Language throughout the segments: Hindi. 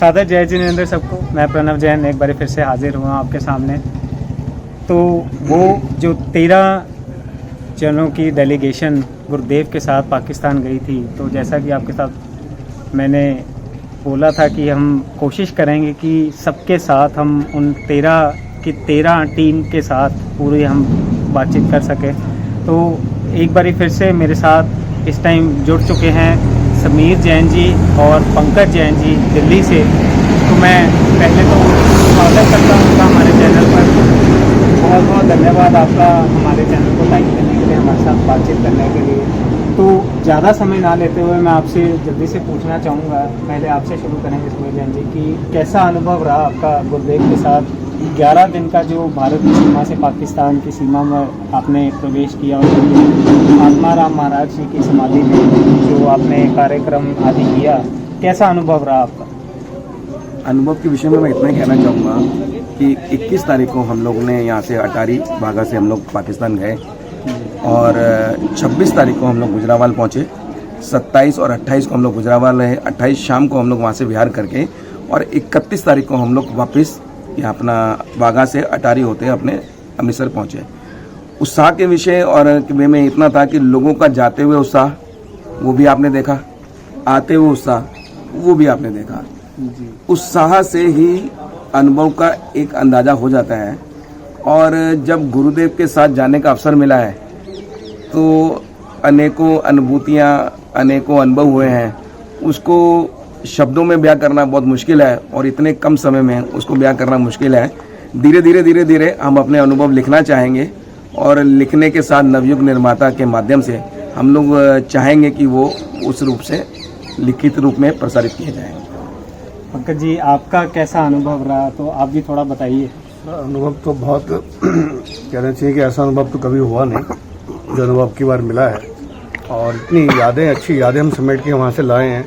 सादर जय जिनेंद्र सबको। मैं प्रणव जैन एक बार फिर से हाजिर हुआ आपके सामने। तो वो जो 13 जनों की डेलीगेशन गुरुदेव के साथ पाकिस्तान गई थी, तो जैसा कि आपके साथ मैंने बोला था कि हम कोशिश करेंगे कि सबके साथ हम उन 13 टीम के साथ पूरी हम बातचीत कर सकें। तो एक बार फिर से मेरे साथ इस टाइम जुड़ चुके हैं समीर जैन जी और पंकज जैन जी दिल्ली से। तो मैं पहले तो स्वागत करता हूँ उनका हमारे चैनल पर। बहुत बहुत धन्यवाद आपका हमारे चैनल को लाइक करने के लिए, हमारे साथ बातचीत करने के लिए। तो ज़्यादा समय ना लेते हुए मैं आपसे जल्दी से पूछना चाहूँगा, पहले आपसे शुरू करेंगे समीर जैन जी, कि कैसा अनुभव रहा आपका गुरुदेव के साथ 11 दिन का जो भारत की सीमा से पाकिस्तान की सीमा में आपने प्रवेश किया और आत्मा राम महाराज जी की समाधि में जो आपने कार्यक्रम आदि किया, कैसा अनुभव रहा आपका? अनुभव के विषय में मैं इतना ही कहना चाहूँगा कि 21 तारीख को हम लोग ने यहाँ से अटारी बागा से हम लोग पाकिस्तान गए और 26 तारीख को हम लोग गुजरावाल पहुँचे। 27 और 28 को हम लोग गुजरावाल रहे। 28 शाम को हम लोग वहाँ से विहार करके और 31 तारीख को हम लोग वापस यहाँ अपना बागा से अटारी होते अपने अमृतसर पहुँचे। उत्साह के विषय और में इतना था कि लोगों का जाते हुए उत्साह वो भी आपने देखा, आते हुए उत्साह वो भी आपने देखा। उत्साह से ही अनुभव का एक अंदाज़ा हो जाता है। और जब गुरुदेव के साथ जाने का अवसर मिला है तो अनेकों अनुभूतियाँ, अनेकों अनुभव हुए हैं। उसको शब्दों में बयां करना बहुत मुश्किल है और इतने कम समय में उसको बयां करना मुश्किल है। धीरे धीरे हम अपने अनुभव लिखना चाहेंगे और लिखने के साथ नवयुग निर्माता के माध्यम से हम लोग चाहेंगे कि वो उस रूप से लिखित रूप में प्रसारित किए जाएंगे। पंकज जी, आपका कैसा अनुभव रहा, तो आप भी थोड़ा बताइए। अनुभव तो बहुत कहना चाहिए कि ऐसा अनुभव तो कभी हुआ नहीं जो अनुभव की बार मिला है। और इतनी यादें, अच्छी यादें हम समेट के वहाँ से लाए हैं।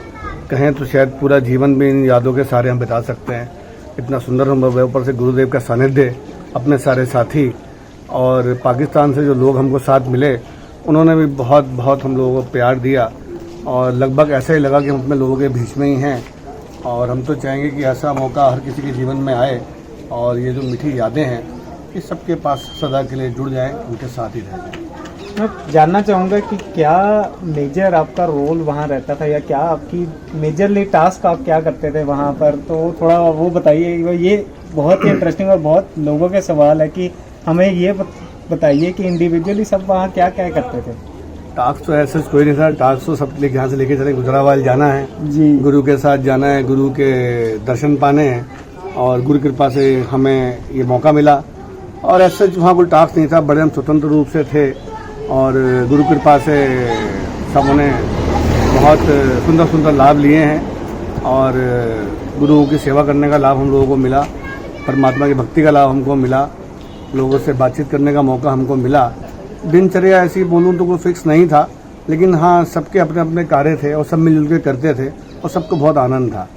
कहें तो शायद पूरा जीवन भी इन यादों के सारे हम बिता सकते हैं। इतना सुंदर अनुभव है। ऊपर से गुरुदेव का सानिध्य, अपने सारे साथी और पाकिस्तान से जो लोग हमको साथ मिले, उन्होंने भी बहुत हम लोगों को प्यार दिया और लगभग ऐसा ही लगा कि हम अपने लोगों के बीच में ही हैं। और हम तो चाहेंगे कि ऐसा मौका हर किसी के जीवन में आए और ये जो मीठी यादें हैं ये सबके पास सदा के लिए जुड़ जाएं, उनके साथ ही रह जाएं। मैं जानना चाहूँगा कि क्या मेजर आपका रोल वहाँ रहता था या क्या आपकी मेजरली टास्क आप क्या करते थे वहाँ पर, तो थोड़ा वो बताइए। ये बहुत ही इंटरेस्टिंग और बहुत लोगों के सवाल है कि हमें ये बताइए कि इंडिविजुअली सब वहाँ क्या क्या करते थे। टास्क तो ऐसे कोई नहीं था। टास्क तो सब यहाँ से लेके चले, गुजरावाल जाना है जी, गुरु के साथ जाना है, गुरु के दर्शन पाने हैं और गुरु कृपा से हमें ये मौका मिला। और ऐसे वहाँ कोई टास्क नहीं था, बड़े हम स्वतंत्र रूप से थे और गुरु कृपा से सबों ने बहुत सुंदर सुंदर लाभ लिए हैं और गुरुओं की सेवा करने का लाभ हम लोगों को मिला, परमात्मा की भक्ति का लाभ हमको मिला, लोगों से बातचीत करने का मौका हमको मिला। दिनचर्या ऐसी बोलूँ तो कोई फिक्स नहीं था, लेकिन हाँ सबके अपने अपने कार्य थे और सब मिलजुल के करते थे और सबको बहुत आनंद था।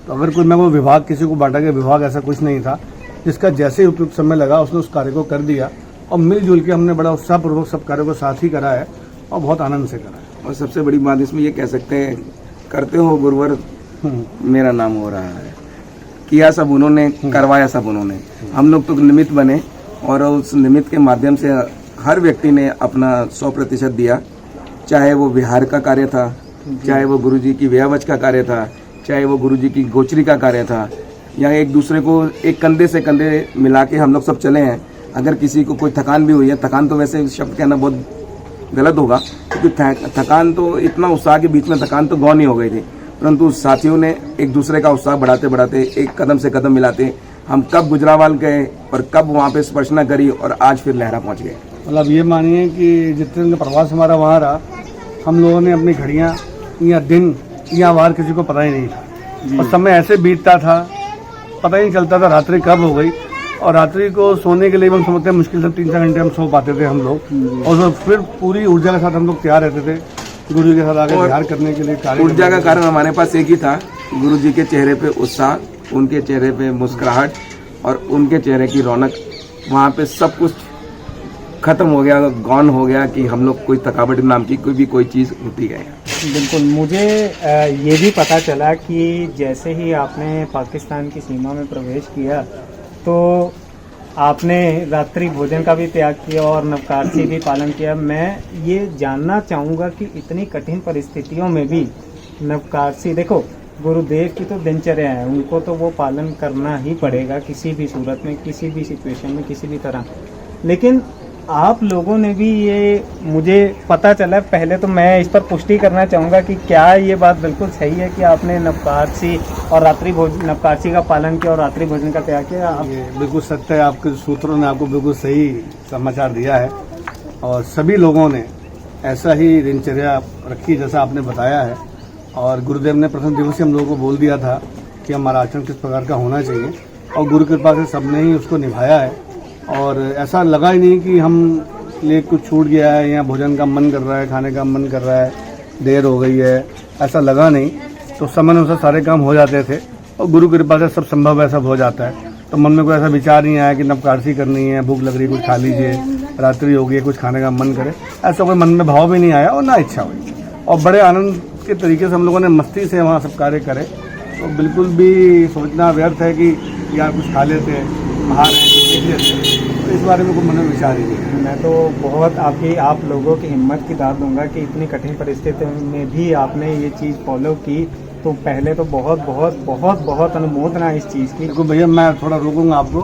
तो अगर कोई मैं वो विभाग किसी को बांटा के विभाग ऐसा कुछ नहीं था। जिसका जैसे उपयुक्त समय लगा उसने उस कार्य को कर दिया और मिलजुल के हमने बड़ा उत्साहपूर्वक सब कार्यों को साथ ही करा है और बहुत आनंद से करा है। और सबसे बड़ी बात इसमें ये कह सकते हैं, करते हो गुरुवर मेरा नाम हो रहा है। किया सब उन्होंने, करवाया सब उन्होंने, हम लोग तो निमित्त बने और उस निमित्त के माध्यम से हर व्यक्ति ने अपना 100% दिया। चाहे वो विहार का कार्य था, चाहे वो गुरुजी की व्यावच का कार्य था, चाहे वो गुरुजी की गोचरी का कार्य था, या एक दूसरे को एक कंधे से कंधे मिला के हम लोग सब चले हैं। अगर किसी को कोई थकान भी हुई है, थकान तो वैसे शब्द कहना बहुत गलत होगा क्योंकि थकान तो इतना उत्साह के बीच में थकान तो गौन ही हो गई थी, परंतु साथियों ने एक दूसरे का उत्साह बढ़ाते बढ़ाते एक कदम से कदम मिलाते हम कब गुजरावाल गए और कब वहाँ पे स्पर्शना करी और आज फिर लहरा पहुँच गए। मतलब ये मानिए कि जितने दिन का प्रवास हमारा वहाँ रहा, हम लोगों ने अपनी घड़ियाँ या दिन या वार किसी को पता ही नहीं था और समय ऐसे बीतता था, पता ही नहीं चलता था रात्रि कब हो गई। और रात्रि को सोने के लिए हम समझते हैं मुश्किल से 3-4 घंटे हम सो पाते थे हम लोग और फिर पूरी ऊर्जा के साथ हम लोग तैयार रहते थे गुरु के साथ आगे विहार करने के लिए। ऊर्जा का कारण हमारे पास एक ही था, गुरु जी के चेहरे पे उत्साह, उनके चेहरे पे मुस्कुराहट और उनके चेहरे की रौनक। वहाँ पे सब कुछ खत्म हो गया, गौन हो गया कि हम लोग कोई थकावट नाम की कोई चीज़ उठी गए। बिल्कुल। मुझे ये भी पता चला कि जैसे ही आपने पाकिस्तान की सीमा में प्रवेश किया तो आपने रात्रि भोजन का भी त्याग किया और नवकारसी भी पालन किया। मैं ये जानना चाहूँगा कि इतनी कठिन परिस्थितियों में भी नवकारसी, देखो गुरुदेव की तो दिनचर्या है, उनको तो वो पालन करना ही पड़ेगा किसी भी सूरत में, किसी भी सिचुएशन में, किसी भी तरह। लेकिन आप लोगों ने भी, ये मुझे पता चला, पहले तो मैं इस पर पुष्टि करना चाहूँगा कि क्या ये बात बिल्कुल सही है कि आपने नवकारसी और रात्रि भोजन, नवकारसी का पालन किया और रात्रि भोजन का त्याग किया? ये बिल्कुल सत्य है, आपके सूत्रों ने आपको बिल्कुल सही समाचार दिया है और सभी लोगों ने ऐसा ही दिनचर्या रखी जैसा आपने बताया है। और गुरुदेव ने प्रथम दिवस ही हम लोगों को बोल दिया था कि हमारा आचरण किस प्रकार का होना चाहिए और गुरु कृपा से सबने ही उसको निभाया है। और ऐसा लगा ही नहीं कि हम लिए कुछ छूट गया है या भोजन का मन कर रहा है, खाने का मन कर रहा है, देर हो गई है, ऐसा लगा नहीं। तो समय अनुसार सारे काम हो जाते थे और गुरु कृपा से सब संभव ऐसा हो जाता है। तो मन में कोई ऐसा विचार नहीं आया कि नवकारसी करनी है, भूख लग रही है कुछ खा लीजिए, रात्रि हो गई कुछ खाने का मन करे, ऐसा कोई मन में भाव भी नहीं आया और ना इच्छा हुई। और बड़े आनंद के तरीके से हम लोगों ने मस्ती से वहाँ सब कार्य करे। तो बिल्कुल भी सोचना व्यर्थ है कि यार कुछ खा लेते हैं, बाहर हैं, कुछ देख लेते हैं, तो इस बारे में कोई मन में विचार ही नहीं है। मैं तो बहुत आप लोगों की हिम्मत की दाद दूंगा कि इतनी कठिन परिस्थितियों में भी आपने ये चीज़ फॉलो की, तो पहले तो बहुत बहुत बहुत बहुत अनुमोदना इस चीज़ की। देखो भैया, मैं थोड़ा रोकूंगा आपको।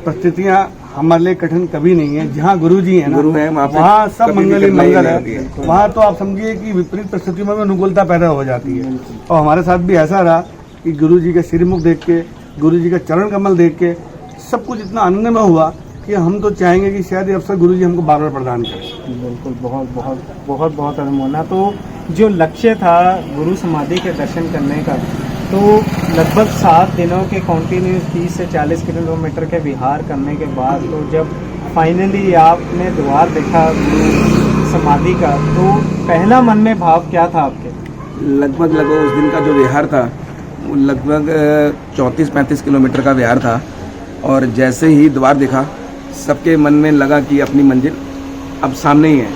परिस्थितियाँ हमारे लिए कठिन कभी नहीं है। जहाँ गुरु जी है ना, गुरु है वहाँ सब मंगल ही मंगल है। वहाँ तो आप समझिए कि विपरीत परिस्थितियों में भी अनुकूलता पैदा हो जाती है। और हमारे साथ भी ऐसा रहा कि गुरु जी का श्रीमुख देख के, गुरु जी का चरण कमल देख के सब कुछ इतना आनंदमय हुआ कि हम तो चाहेंगे कि शायद ये अवसर गुरु जी हमको बार बार प्रदान करें। बिल्कुल, बहुत बहुत बहुत बहुत अनुमोदना। तो जो लक्ष्य था गुरु समाधि के दर्शन करने का, तो लगभग 7 दिनों के कॉन्टिन्यूस 30 से 40 किलोमीटर के विहार करने के बाद, तो जब फाइनली आपने द्वार देखा गुरु समाधि का, तो पहला मन में भाव क्या था आपके? लगभग उस दिन का जो विहार था वो लगभग 34-35 किलोमीटर का विहार था। और जैसे ही द्वार देखा, सबके मन में लगा कि अपनी मंजिल अब सामने ही है।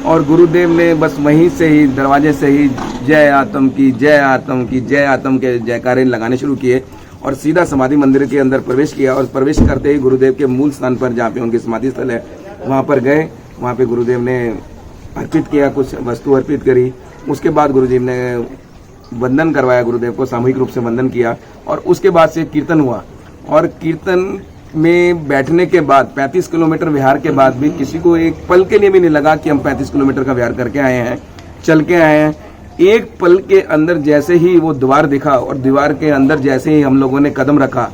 और गुरुदेव ने बस वहीं से ही, दरवाजे से ही जय आत्म की, जय आत्म की, जय आत्म के जयकारे लगाने शुरू किए और सीधा समाधि मंदिर के अंदर प्रवेश किया। और प्रवेश करते ही गुरुदेव के मूल स्थान पर, जहाँ पे उनकी समाधि स्थल है, वहाँ पर गए। वहाँ पे गुरुदेव ने अर्पित किया, कुछ वस्तु अर्पित करी। उसके बाद गुरुदेव ने वंदन करवाया, गुरुदेव को सामूहिक रूप से वंदन किया। और उसके बाद से कीर्तन हुआ। और कीर्तन में बैठने के बाद 35 किलोमीटर विहार के बाद भी किसी को एक पल के लिए भी नहीं लगा कि हम 35 किलोमीटर का विहार करके आए हैं, चल के आए हैं। एक पल के अंदर जैसे ही वो द्वार दिखा और दीवार के अंदर जैसे ही हम लोगों ने कदम रखा,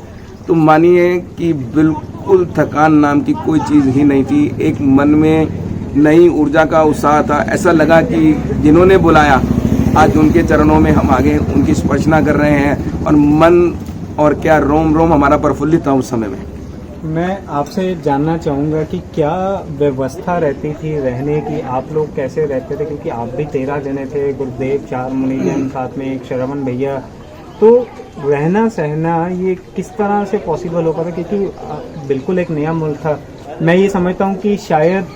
तो मानिए कि बिल्कुल थकान नाम की कोई चीज़ ही नहीं थी। एक मन में नई ऊर्जा का उत्साह था। ऐसा लगा कि जिन्होंने बुलाया आज उनके चरणों में हम आगे उनकी स्पर्शना कर रहे हैं। और मन और क्या रोम रोम हमारा प्रफुल्लित था उस समय में। मैं आपसे जानना चाहूँगा कि क्या व्यवस्था रहती थी रहने की, आप लोग कैसे रहते थे? क्योंकि आप भी 13 जने थे, गुरुदेव 4 मुनिजन, साथ में एक श्रवण भैया, तो रहना सहना ये किस तरह से पॉसिबल हो पाता? क्योंकि बिल्कुल एक नया मुल्क था। मैं ये समझता हूँ कि शायद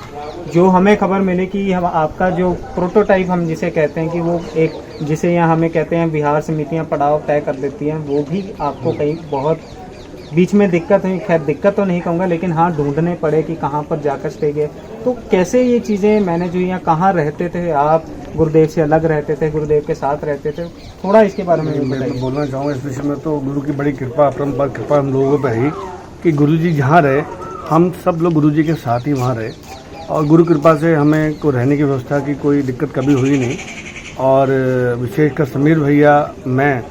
जो हमें खबर मिले कि हम आपका जो प्रोटोटाइप हम जिसे कहते हैं कि वो एक, जिसे यहाँ हमें कहते हैं बिहार समितियाँ पड़ाव तय कर देती हैं, वो भी आपको कहीं बहुत बीच में दिक्कत हुई। खैर दिक्कत तो नहीं कहूँगा, लेकिन हाँ ढूंढने पड़े कि कहाँ पर जाकर स्टे गए। तो कैसे ये चीज़ें मैनेज हुई? या कहाँ रहते थे आप? गुरुदेव से अलग रहते थे, गुरुदेव के साथ रहते थे? थोड़ा इसके बारे में बताइए। बोलना चाहूँगा इस विषय में। तो गुरु की बड़ी कृपा, अपरंपार कृपा हम लोगों पर है कि गुरु जी जहाँ रहे, हम सब लोग गुरु जी के साथ ही वहाँ रहे। और गुरु कृपा से हमें को रहने की व्यवस्था की कोई दिक्कत कभी हुई नहीं। और विशेषकर समीर भैया, मैं,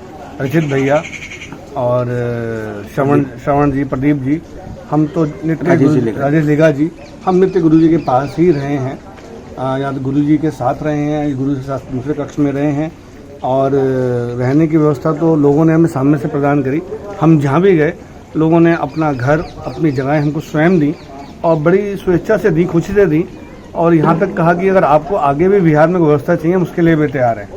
रचित भैया और श्रवण जी, प्रदीप जी, हम तो नित्य राजेश लेगा जी, हम नित्य गुरु जी के पास ही रहे हैं। या तो गुरु जी के साथ रहे हैं, गुरु के साथ दूसरे कक्ष में रहे हैं। और रहने की व्यवस्था तो लोगों ने हमें सामने से प्रदान करी। हम जहाँ भी गए, लोगों ने अपना घर, अपनी जगहें हमको स्वयं दी और बड़ी स्वेच्छा से दी, खुशी से दी। और यहाँ तक कहा कि अगर आपको आगे भी बिहार में व्यवस्था चाहिए, हम उसके लिए भी तैयार हैं।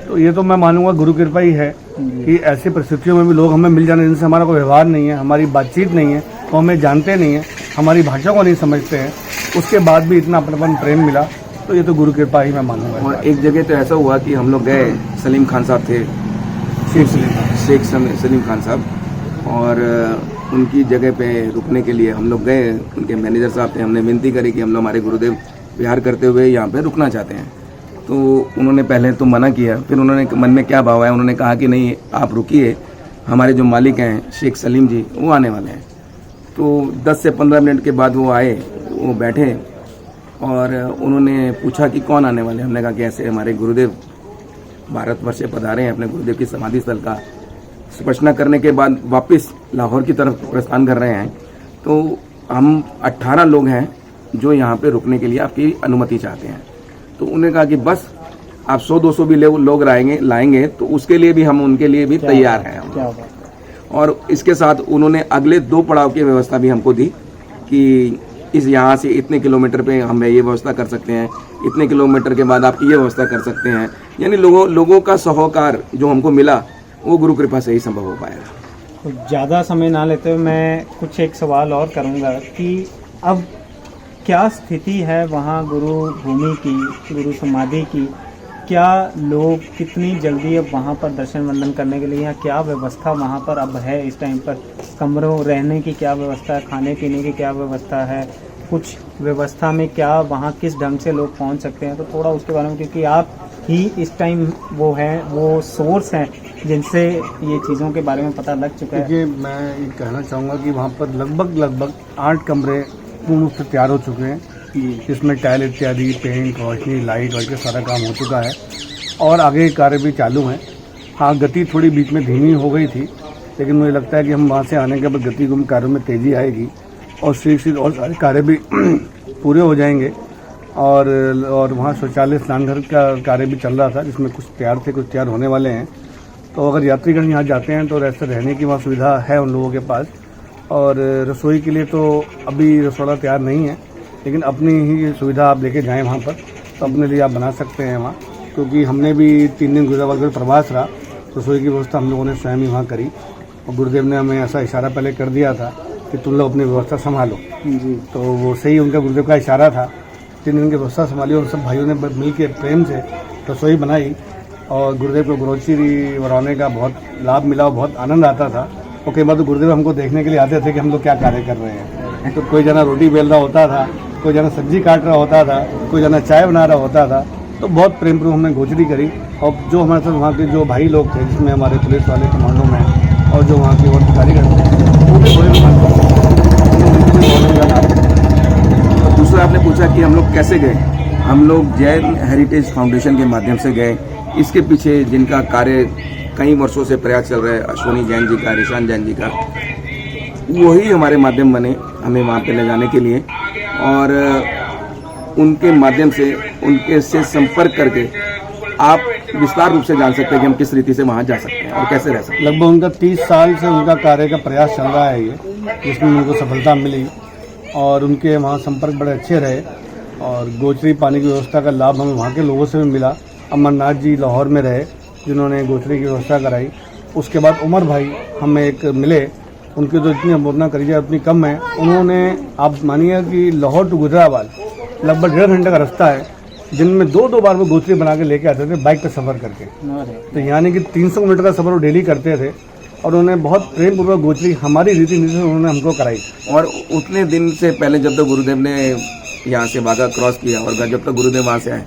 तो ये तो मैं मानूंगा गुरु कृपा ही है कि ऐसी परिस्थितियों में भी लोग हमें मिल जाने, जिनसे हमारा कोई व्यवहार नहीं है, हमारी बातचीत नहीं है, वो हमें जानते नहीं है, हमारी भाषा को नहीं समझते हैं, उसके बाद भी इतना अपनापन प्रेम मिला। तो ये तो गुरु कृपा ही मैं मानूंगा। और एक जगह तो ऐसा हुआ कि हम लोग गए, सलीम खान साहब थे, शेख सलीम खान साहब, और उनकी जगह पे रुकने के लिए हम लोग गए। उनके मैनेजर साहब थे, हमने विनती करी कि हम लोग हमारे गुरुदेव विहार करते हुए यहाँ पे रुकना चाहते हैं। तो उन्होंने पहले तो मना किया, फिर उन्होंने मन में क्या भाव है, उन्होंने कहा कि नहीं आप रुकिए, हमारे जो मालिक हैं शेख सलीम जी वो आने वाले हैं। तो 10 से 15 मिनट के बाद वो आए, वो बैठे और उन्होंने पूछा कि कौन आने वाले हैं। हमने कहा कि ऐसे हमारे गुरुदेव भारतवर्ष से पधारे हैं, अपने गुरुदेव की समाधि स्थल का स्पर्शना करने के बाद वापस लाहौर की तरफ प्रस्थान कर रहे हैं। तो हम 18 लोग हैं जो यहाँ पे रुकने के लिए आपकी अनुमति चाहते हैं। तो उन्होंने कहा कि बस आप 100-200 भी लोग लाएंगे तो उसके लिए भी हम उनके लिए भी तैयार हैं। और इसके साथ उन्होंने अगले 2 पड़ाव की व्यवस्था भी हमको दी कि इस यहाँ से इतने किलोमीटर पे हम ये व्यवस्था कर सकते हैं, इतने किलोमीटर के बाद आप ये व्यवस्था कर सकते हैं। यानी लोगों का सहोकार जो हमको मिला वो गुरु कृपा से ही संभव हो पाया। तो ज़्यादा समय ना लेते हुए मैं कुछ एक सवाल और करूँगा कि अब क्या स्थिति है वहाँ गुरु भूमि की, गुरु समाधि की? क्या लोग कितनी जल्दी अब वहाँ पर दर्शन वंदन करने के लिए, या क्या व्यवस्था वहाँ पर अब है इस टाइम पर? कमरों रहने की क्या व्यवस्था है, खाने पीने की क्या व्यवस्था है, कुछ व्यवस्था में क्या वहाँ किस ढंग से लोग पहुँच सकते हैं? तो थोड़ा उसके बारे में, क्योंकि आप ही इस टाइम वो सोर्स हैं जिनसे ये चीज़ों के बारे में पता लग चुका है। देखिए, मैं ये कहना चाहूँगा कि वहाँ पर लगभग 8 कमरे पूर्ण रूप से तैयार हो चुके हैं, जिसमें टाइल इत्यादि, पेंट, रोशनी, लाइट वगैरह सारा काम हो चुका है और आगे कार्य भी चालू हैं। हाँ, गति थोड़ी बीच में धीमी हो गई थी, लेकिन मुझे लगता है कि हम वहाँ से आने के बाद गति कार्यों में तेज़ी आएगी और शीघ्र और सारे कार्य भी पूरे हो जाएंगे। और वहाँ शौचालय स्नानघर का कार्य भी चल रहा था, जिसमें कुछ तैयार थे, कुछ तैयार होने वाले हैं। तो अगर यात्रीगण यहाँ जाते हैं तो रहने की वहाँ सुविधा है उन लोगों के पास। और रसोई के लिए तो अभी रसोड़ा तैयार नहीं है, लेकिन अपनी ही सुविधा आप लेके जाएं वहाँ पर तो अपने लिए आप बना सकते हैं वहाँ, क्योंकि हमने भी 3 दिन गुजरावाल का प्रवास रहा, रसोई की व्यवस्था हम लोगों ने स्वयं ही वहाँ करी। और गुरुदेव ने हमें ऐसा इशारा पहले कर दिया था कि तुम लोग अपनी व्यवस्था संभालो जी। तो वो सही उनका गुरुदेव का इशारा था। 3 दिन की व्यवस्था संभाली और सब भाइयों ने मिल के प्रेम से रसोई बनाई और गुरुदेव को ग्रोसरी बनाने का बहुत लाभ मिला और बहुत आनंद आता था। और कई बार तो गुरुदेव हमको देखने के लिए आते थे कि हम लोग क्या कार्य कर रहे हैं। तो कोई जना रोटी बेल रहा होता था, कोई जना सब्जी काट रहा होता था, कोई जना चाय बना रहा होता था। तो बहुत प्रेम पूर्वक हमने गोचरी करी। और जो हमारे साथ वहाँ के जो भाई लोग थे, जिसमें हमारे पुलिस वाले कमांडो में और जो वहाँ के और अधिकारी थे, वो भी और दूसरा आपने पूछा कि हम लोग कैसे गए। हम लोग जैन हेरिटेज फाउंडेशन के माध्यम से गए। इसके पीछे जिनका कार्य कई वर्षों से प्रयास चल रहा है, अश्वनी जैन जी का, ऋषान जैन जी का, वही हमारे माध्यम बने हमें वहाँ पे ले जाने के लिए। और उनके माध्यम से, उनके से संपर्क करके आप विस्तार रूप से जान सकते हैं कि हम किस रीति से वहाँ जा सकते हैं और कैसे रह सकते हैं। लगभग उनका 30 साल से उनका कार्य का प्रयास चल रहा है ये, जिसमें उनको सफलता मिली और उनके वहाँ संपर्क बड़े अच्छे रहे और गोचरी पानी की व्यवस्था का लाभ हमें वहाँ के लोगों से भी मिला। अमरनाथ जी लाहौर में रहे जिन्होंने गोचरी की व्यवस्था कराई। उसके बाद उमर भाई हमें एक मिले, उनकी तो इतनी अवोधना करी जाए उतनी कम है। उन्होंने, आप मानिए कि लाहौर टू गुजरावाल लगभग 1.5 घंटे का रास्ता है, जिनमें 2 बार वो गोचरी बना के लेके आते थे बाइक पर सफ़र करके। तो यानी कि 300 मीटर का सफ़र वो डेली करते थे और उन्होंने बहुत प्रेम पूर्वक गोचरी हमारी रीति नीति से उन्होंने हमको कराई। और उतने दिन से पहले जब तक गुरुदेव ने यहाँ से वाघा क्रॉस किया और जब तक गुरुदेव वहाँ से आए,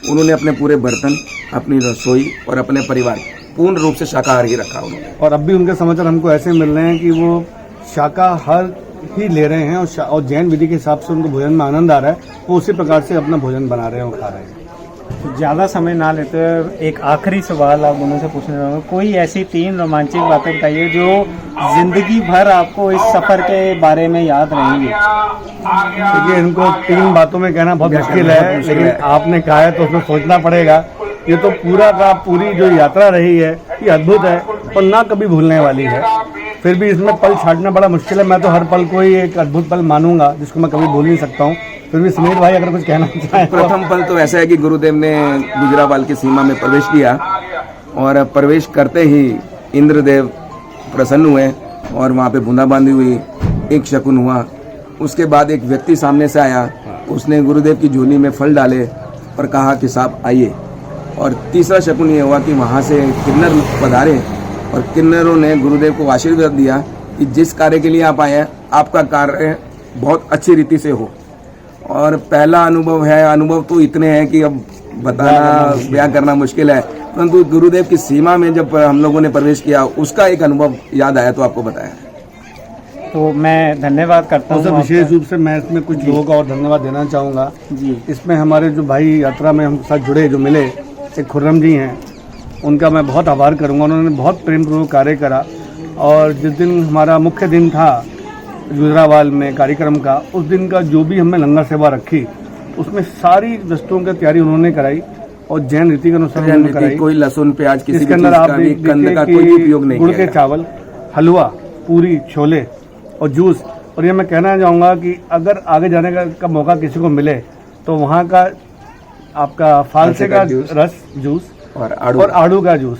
उन्होंने अपने पूरे बर्तन, अपनी रसोई और अपने परिवार पूर्ण रूप से शाकाहारी रखा उन्होंने। और अब भी उनके समाचार हमको ऐसे मिल रहे हैं कि वो शाकाहार ही ले रहे हैं और जैन विधि के हिसाब से उनको भोजन में आनंद आ रहा है, वो उसी प्रकार से अपना भोजन बना रहे हैं और खा रहे हैं। ज़्यादा समय ना लेते हुए एक आखिरी सवाल आप दोनों से पूछना चाहूँगा। कोई ऐसी 3 रोमांचक बातें बताइए जो जिंदगी भर आपको इस सफ़र के बारे में याद रहेंगी। देखिए, इनको 3 बातों में कहना बहुत मुश्किल है, लेकिन आपने कहा है तो उसमें सोचना पड़ेगा। ये तो पूरी जो यात्रा रही है ये अद्भुत है और ना कभी भूलने वाली है। फिर भी इसमें पल छाटना बड़ा मुश्किल है। मैं तो हर पल को ही एक अद्भुत पल मानूंगा जिसको मैं कभी भूल नहीं सकता हूँ। फिर भी समीर भाई अगर कुछ कहना चाहें। प्रथम पल तो ऐसा है कि गुरुदेव ने गुजरावाल की सीमा में प्रवेश किया और प्रवेश करते ही इंद्रदेव प्रसन्न हुए और वहाँ पे बूंदाबांदी हुई, एक शकुन हुआ। उसके बाद एक व्यक्ति सामने से आया, उसने गुरुदेव की झोली में फल डाले और कहा कि साहब आइए। और तीसरा शकुन ये हुआ कि वहाँ से किन्नर पधारे और किन्नरों ने गुरुदेव को आशीर्वाद दिया कि जिस कार्य के लिए आप आए हैं आपका कार्य बहुत अच्छी रीति से हो। और पहला अनुभव है, अनुभव तो इतने हैं कि अब बताना बयां करना मुश्किल है, परंतु गुरुदेव की सीमा में जब हम लोगों ने प्रवेश किया उसका एक अनुभव याद आया तो आपको बताया। तो मैं धन्यवाद करता हूँ विशेष रूप से मैं इसमें कुछ लोगों का और धन्यवाद देना चाहूँगा जी। इसमें हमारे जो भाई यात्रा में हम साथ जुड़े जो मिले, एक खुर्रम जी हैं, उनका मैं बहुत आभार करूँगा। उन्होंने बहुत प्रेमपूर्वक कार्य करा और जिस दिन हमारा मुख्य दिन था गुजरावाल में कार्यक्रम का, उस दिन का जो भी हमने लंगर सेवा रखी उसमें सारी वस्तुओं की तैयारी उन्होंने कराई और जैन रीति के अनुसार उन्होंने कराई। कोई लहसुन प्याज किसी इसके अंदर आप कंद का कोई उपयोग नहीं, गुड़ के चावल, हलवा, पूरी, छोले और जूस। और ये मैं कहना चाहूँगा कि अगर आगे जाने का मौका किसी को मिले तो वहाँ का आपका फालसे का रस जूस और आड़ू का जूस,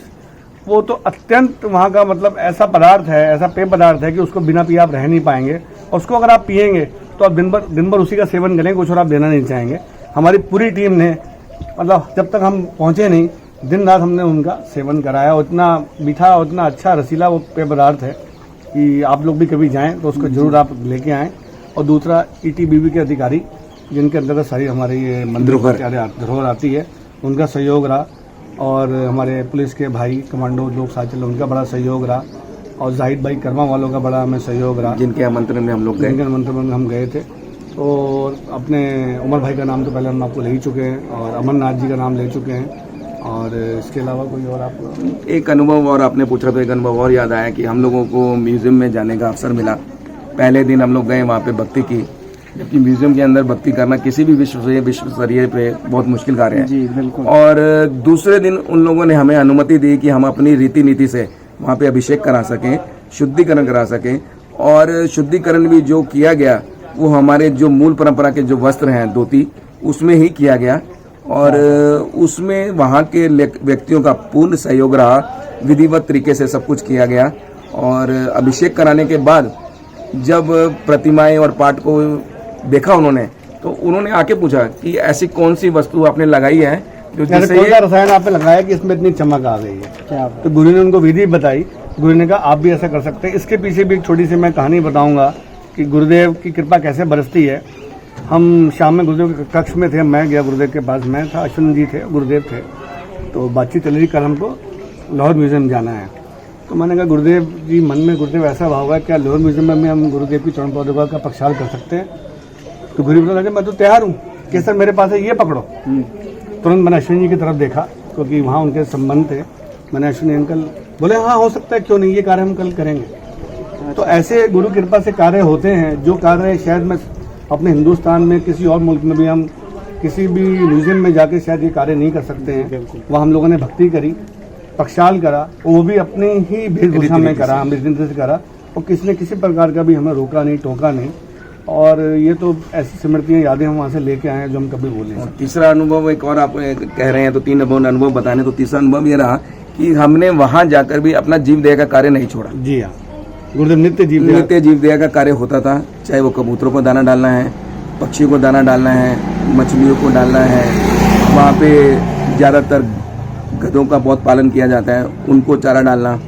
वो तो अत्यंत वहाँ का मतलब ऐसा पदार्थ है, ऐसा पेय पदार्थ है कि उसको बिना पिए आप रह नहीं पाएंगे। और उसको अगर आप पिएंगे तो आप दिन भर उसी का सेवन करेंगे, कुछ और आप देना नहीं चाहेंगे। हमारी पूरी टीम ने मतलब जब तक हम पहुँचे नहीं, दिन रात हमने उनका सेवन कराया। उतना मीठा, उतना अच्छा रसीला वो पेय पदार्थ है कि आप लोग भी कभी जाएं तो उसको जरूर आप लेके आएँ। और दूसरा ईटीबीबी के अधिकारी जिनके अंतर्गत सारी हमारी ये मंदिर धरोहर आती है, उनका सहयोग रहा। और हमारे पुलिस के भाई कमांडो लोग साथ चले, उनका बड़ा सहयोग रहा। और जाहिद भाई कर्मा वालों का बड़ा हमें सहयोग रहा, जिनके आमंत्रण में हम लोग गए, जिनके आमंत्रण में हम गए थे। और अपने उमर भाई का नाम तो पहले हम आपको ले ही चुके हैं और अमरनाथ जी का नाम ले चुके हैं। और इसके अलावा कोई और आपको एक अनुभव और आपने पूछा तो एक अनुभव और याद आया कि हम लोगों को म्यूजियम में जाने का अवसर मिला। पहले दिन हम लोग गए वहाँ पे भक्ति की, जबकि म्यूजियम के अंदर भक्ति करना किसी भी विश्व स्तरीय पे बहुत मुश्किल कार्य है। जी बिल्कुल। और दूसरे दिन उन लोगों ने हमें अनुमति दी कि हम अपनी रीति नीति से वहाँ पे अभिषेक करा सकें, शुद्धिकरण करा सकें। और शुद्धिकरण भी जो किया गया वो हमारे जो मूल परंपरा के जो वस्त्र हैं धोती, उसमें ही किया गया। और उसमें वहाँ के व्यक्तियों का पूर्ण सहयोग रहा, विधिवत तरीके से सब कुछ किया गया। और अभिषेक कराने के बाद जब प्रतिमाएं और पाठ को देखा उन्होंने, तो उन्होंने आके पूछा कि ऐसी कौन सी वस्तु आपने लगाई है जो जिससे कौन सा रसायन आपने लगाया कि इसमें इतनी चमक आ गई है। क्या तो गुरु ने उनको विधि बताई। गुरु ने कहा आप भी ऐसा कर सकते हैं। इसके पीछे भी एक छोटी सी मैं कहानी बताऊंगा कि गुरुदेव की कृपा कैसे बरसती है। हम शाम में गुरुदेव के कक्ष में थे, मैं गया गुरुदेव के पास, मैं था, अश्विन जी थे, गुरुदेव थे। तो बातचीत चल रही, कल हमको लाहौर म्यूजियम जाना है। तो मैंने कहा गुरुदेव जी, मन में गुरुदेव ऐसा भाव है क्या लाहौर म्यूजियम में हम गुरुदेव की चरण पादुका का प्रक्षाल कर सकते हैं? तो गुरुदेव ने कहा मैं तो तैयार हूँ कि सर मेरे पास है, ये पकड़ो। तुरंत मैंने अश्विन जी की तरफ देखा क्योंकि वहाँ उनके संबंध थे। मैंने अश्विनी अंकल बोले हाँ हो सकता है, क्यों नहीं, ये कार्य हम कल करेंगे। तो ऐसे गुरु कृपा से कार्य होते हैं जो कार्य शायद मैं अपने हिंदुस्तान में किसी और मुल्क में भी हम किसी भी म्यूजियम में जाके शायद ये कार्य नहीं कर सकते हैं। वहाँ हम लोगों ने भक्ति करी, प्रक्षाल करा, वो भी अपनी ही वेशभूषा में करा, हम रीति से करा। और किसी ने किसी प्रकार का भी हमें रोका नहीं, टोका नहीं। और ये तो ऐसी स्मृतियाँ, यादें हम वहाँ से लेके आए हैं जो हम कभी भूले नहीं। तीसरा अनुभव एक और आप कह रहे हैं तो 3 अनुभव बताने, तो तीसरा अनुभव ये रहा कि हमने वहाँ जाकर भी अपना जीव दया का कार्य नहीं छोड़ा। जी हाँ, गुरुदेव नित्य जीव दया का कार्य होता था। चाहे वो कबूतरों को दाना डालना है, पक्षियों को दाना डालना है, मछलियों को डालना है। वहाँ पे ज़्यादातर गधों का बहुत पालन किया जाता है, उनको चारा डालना।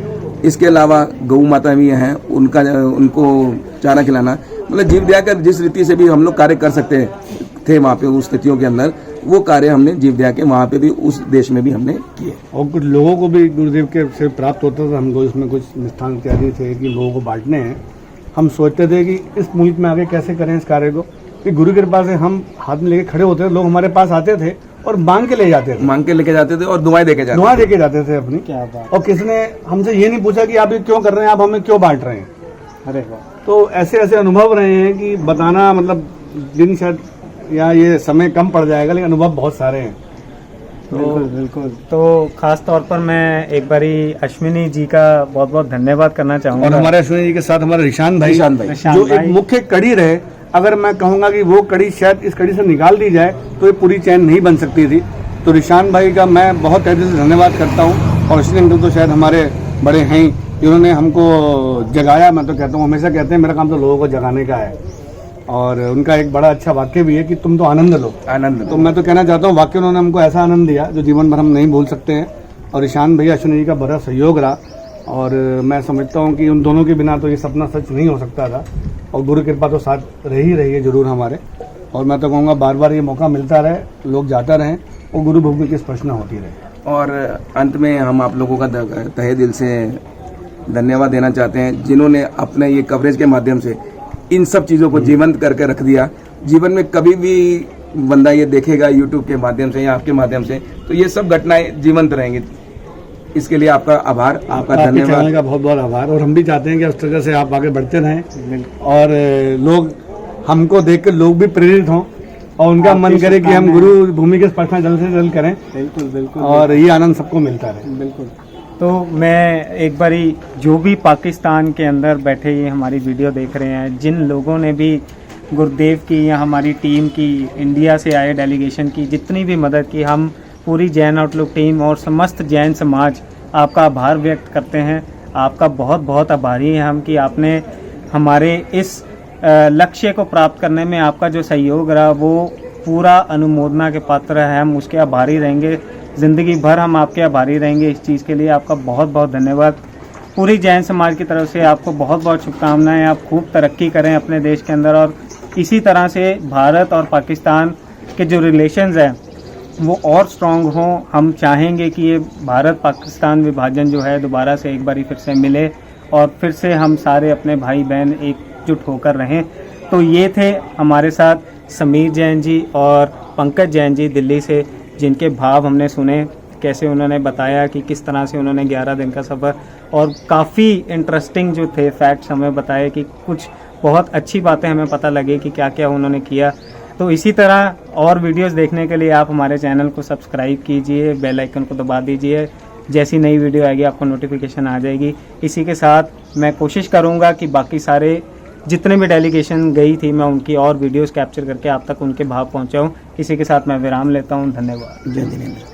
इसके अलावा गौ माता भी हैं, उनको चारा खिलाना। मतलब जीव दया का जिस रीति से भी हम लोग कार्य कर सकते थे वहाँ पे उस स्थितियों के अंदर, वो कार्य हमने जीव दया के वहाँ पे भी उस देश में भी हमने किए। और कुछ लोगों को भी गुरुदेव के से प्राप्त होता था। हमको इसमें कुछ निष्ठान इत्यादि थे कि लोगों को बांटने हैं। हम सोचते थे कि इस मुल्क में आगे कैसे करें इस कार्य को, कि गुरु के पास हम हाथ में लेके खड़े होते थे, लोग हमारे पास आते थे और मांग के ले जाते थे, मांग के लेके जाते थे और दुआएं देके जाते थे अपनी। क्या बात। और किसी ने हमसे ये नहीं पूछा कि आप ये क्यों कर रहे हैं, आप हमें क्यों बांट रहे हैं। अरे तो ऐसे ऐसे अनुभव रहे हैं कि बताना मतलब दिन शायद या ये समय कम पड़ जाएगा, लेकिन अनुभव बहुत सारे हैं। तो बिल्कुल। तो खास तौर पर मैं एक बारी अश्विनी जी का बहुत बहुत धन्यवाद करना चाहूँगा। और हमारे अश्विनी जी के साथ हमारे ईशान भाई जो एक मुख्य कड़ी रहे। अगर मैं कहूँगा कि वो कड़ी शायद इस कड़ी से निकाल दी जाए तो ये पूरी चैन नहीं बन सकती थी। तो ऋषान भाई का मैं बहुत तहे दिल से धन्यवाद करता हूँ। और अश्विनी अंकल तो शायद हमारे बड़े हैं ही, जिन्होंने हमको जगाया। मैं तो कहता हूँ, हमेशा कहते हैं मेरा काम तो लोगों को जगाने का है। और उनका एक बड़ा अच्छा वाक्य भी है कि तुम तो आनंद लो। आनंद तो मैं तो कहना चाहता हूँ वाक्य उन्होंने हमको ऐसा आनंद दिया जो जीवन भर हम नहीं भूल सकते हैं। और ईशान भैया अश्विनी जी का बड़ा सहयोग रहा और मैं समझता हूँ कि उन दोनों के बिना तो ये सपना सच नहीं हो सकता था। और गुरु कृपा तो साथ रही है जरूर हमारे। और मैं तो कहूँगा बार बार ये मौका मिलता रहे, लोग जाता रहें और गुरु भूमि की स्पर्शना होती रहे। और अंत में हम आप लोगों का तहे दिल से धन्यवाद देना चाहते हैं जिन्होंने अपने ये कवरेज के माध्यम से इन सब चीज़ों को जीवंत करके रख दिया। जीवन में कभी भी बंदा ये देखेगा यूट्यूब के माध्यम से या आपके माध्यम से तो ये सब घटनाएं जीवंत रहेंगी। इसके लिए आपका आभार, आपका धन्यवाद, चैनल का बहुत बहुत आभार। और हम भी चाहते हैं कि उस तरह से आप आगे बढ़ते रहें और लोग हमको देख कर लोग भी प्रेरित हों और उनका मन करे कि हम गुरु भूमि के स्पर्शना जल्द से जल्द करें। बिल्कुल बिल्कुल। और ये आनंद सबको मिलता रहे। बिल्कुल। तो मैं एक बारी जो भी पाकिस्तान के अंदर बैठे ये हमारी वीडियो देख रहे हैं, जिन लोगों ने भी गुरुदेव की या हमारी टीम की, इंडिया से आए डेलीगेशन की जितनी भी मदद की, हम पूरी जैन आउटलुक टीम और समस्त जैन समाज आपका आभार व्यक्त करते हैं। आपका बहुत बहुत आभारी हैं हम कि आपने हमारे इस लक्ष्य को प्राप्त करने में आपका जो सहयोग रहा वो पूरा अनुमोदना के पात्र है। हम उसके आभारी रहेंगे, ज़िंदगी भर हम आपके आभारी रहेंगे इस चीज़ के लिए। आपका बहुत बहुत धन्यवाद। पूरी जैन समाज की तरफ से आपको बहुत बहुत शुभकामनाएं। आप खूब तरक्की करें अपने देश के अंदर और इसी तरह से भारत और पाकिस्तान के जो रिलेशंस हैं वो और स्ट्रॉन्ग हों। हम चाहेंगे कि ये भारत पाकिस्तान विभाजन जो है दोबारा से एक बारी फिर से मिले और फिर से हम सारे अपने भाई बहन एकजुट होकर रहें। तो ये थे हमारे साथ समीर जैन जी और पंकज जैन जी दिल्ली से, जिनके भाव हमने सुने, कैसे उन्होंने बताया कि किस तरह से उन्होंने 11 दिन का सफ़र और काफ़ी इंटरेस्टिंग जो थे फैक्ट्स हमें बताए कि कुछ बहुत अच्छी बातें हमें पता लगी कि क्या क्या उन्होंने किया। तो इसी तरह और वीडियोस देखने के लिए आप हमारे चैनल को सब्सक्राइब कीजिए, बेल आइकन को दबा दीजिए। जैसी नई वीडियो आएगी आपको नोटिफिकेशन आ जाएगी। इसी के साथ मैं कोशिश करूँगा कि बाकी सारे जितने भी डेलीगेशन गई थी मैं उनकी और वीडियोस कैप्चर करके आप तक उनके भाव पहुँचाऊँ। इसी के साथ मैं विराम लेता हूँ। धन्यवाद। जय जिनेंद्र।